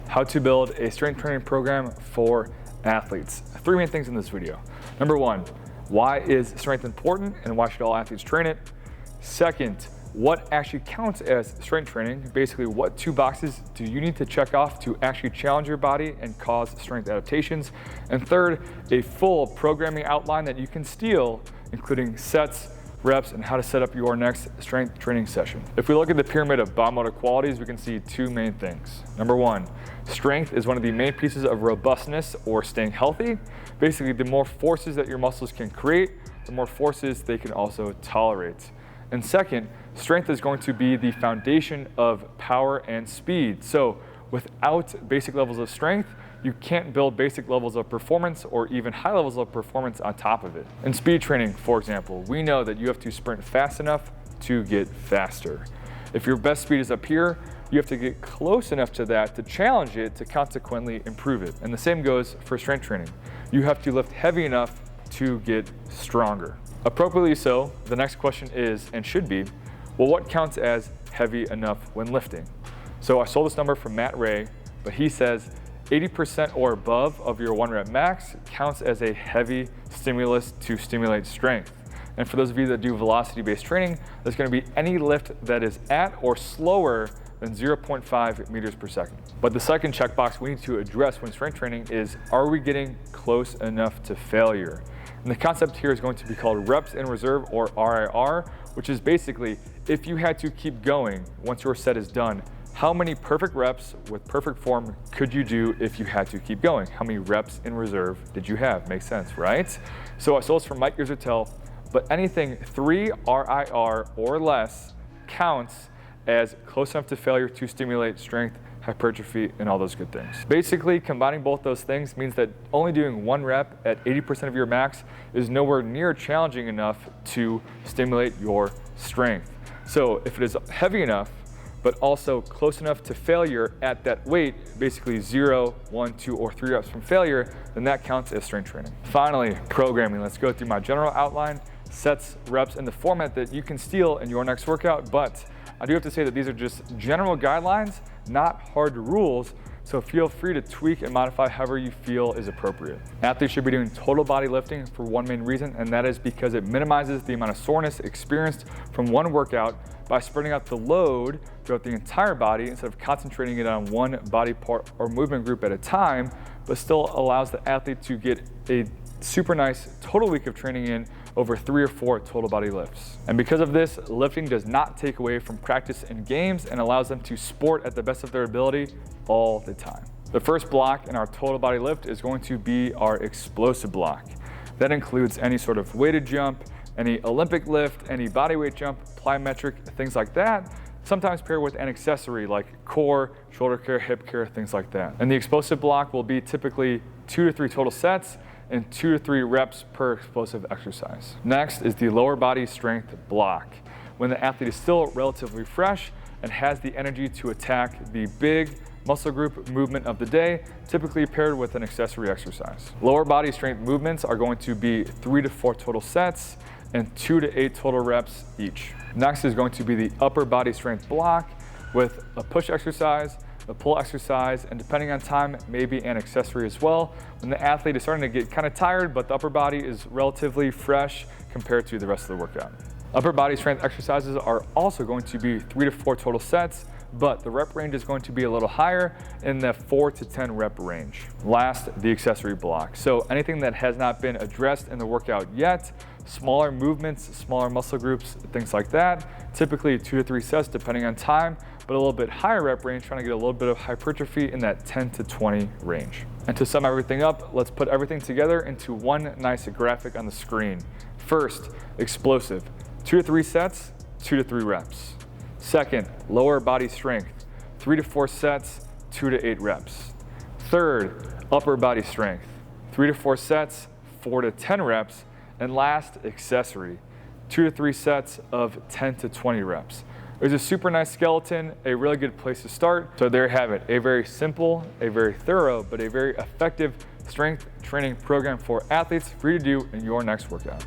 how to build a strength training program for athletes. Three main things in this video. Number one, why is strength important and why should all athletes train it? Second, what actually counts as strength training? Basically, what two boxes do you need to check off to actually challenge your body and cause strength adaptations? And third, a full programming outline that you can steal, including sets, reps, and how to set up your next strength training session. If we look at the pyramid of biomotor qualities, we can see two main things. Number one, strength is one of the main pieces of robustness or staying healthy. Basically, the more forces that your muscles can create, the more forces they can also tolerate. And second, strength is going to be the foundation of power and speed. So without basic levels of strength, you can't build basic levels of performance or even high levels of performance on top of it. In speed training, for example, we know that you have to sprint fast enough to get faster. If your best speed is up here, you have to get close enough to that to challenge it to consequently improve it. And the same goes for strength training. You have to lift heavy enough to get stronger. Appropriately so, the next question is, and should be, well, what counts as heavy enough when lifting? So I stole this number from Matt Ray, but he says 80% or above of your 1 rep max counts as a heavy stimulus to stimulate strength. And for those of you that do velocity-based training, that's going to be any lift that is at or slower than 0.5 meters per second. But the second checkbox we need to address when strength training is, are we getting close enough to failure? And the concept here is going to be called reps in reserve, or RIR, which is basically, if you had to keep going once your set is done, how many perfect reps with perfect form could you do if you had to keep going? How many reps in reserve did you have? Makes sense, right? So I stole this from Mike Grzertel, but anything 3 RIR or less counts as close enough to failure to stimulate strength, hypertrophy, and all those good things. Basically, combining both those things means that only doing 1 rep at 80% of your max is nowhere near challenging enough to stimulate your strength. So if it is heavy enough, but also close enough to failure at that weight, basically 0, 1, 2, or 3 reps from failure, then that counts as strength training. Finally, programming. Let's go through my general outline, sets, reps, and the format that you can steal in your next workout, but I do have to say that these are just general guidelines, not hard rules, so feel free to tweak and modify however you feel is appropriate. Athletes should be doing total body lifting for one main reason, and that is because it minimizes the amount of soreness experienced from one workout by spreading out the load throughout the entire body instead of concentrating it on one body part or movement group at a time, but still allows the athlete to get a super nice total week of training in over 3 or 4 total body lifts. And because of this, lifting does not take away from practice and games and allows them to sport at the best of their ability all the time. The first block in our total body lift is going to be our explosive block. That includes any sort of weighted jump, any Olympic lift, any bodyweight jump, plyometric, things like that, sometimes paired with an accessory like core, shoulder care, hip care, things like that. And the explosive block will be typically 2 to 3 total sets and 2 to 3 reps per explosive exercise. Next is the lower body strength block, when the athlete is still relatively fresh and has the energy to attack the big muscle group movement of the day, typically paired with an accessory exercise. Lower body strength movements are going to be 3 to 4 total sets and 2 to 8 total reps each. Next is going to be the upper body strength block with a push exercise, a pull exercise, and depending on time, maybe an accessory as well, when the athlete is starting to get kind of tired, but the upper body is relatively fresh compared to the rest of the workout. Upper body strength exercises are also going to be 3 to 4 total sets, but the rep range is going to be a little higher in the 4 to 10 rep range. Last, the accessory block. So anything that has not been addressed in the workout yet, smaller movements, smaller muscle groups, things like that, typically 2 to 3 sets depending on time, but a little bit higher rep range, trying to get a little bit of hypertrophy in that 10 to 20 range. And to sum everything up, let's put everything together into one nice graphic on the screen. First, explosive, 2 to 3 sets, 2 to 3 reps. Second, lower body strength, 3 to 4 sets, 2 to 8 reps. Third, upper body strength, 3 to 4 sets, 4 to 10 reps. And last, accessory, 2 to 3 sets of 10 to 20 reps. It was a super nice skeleton, a really good place to start. So there you have it, a very simple, a very thorough, but a very effective strength training program for athletes for you to do in your next workout.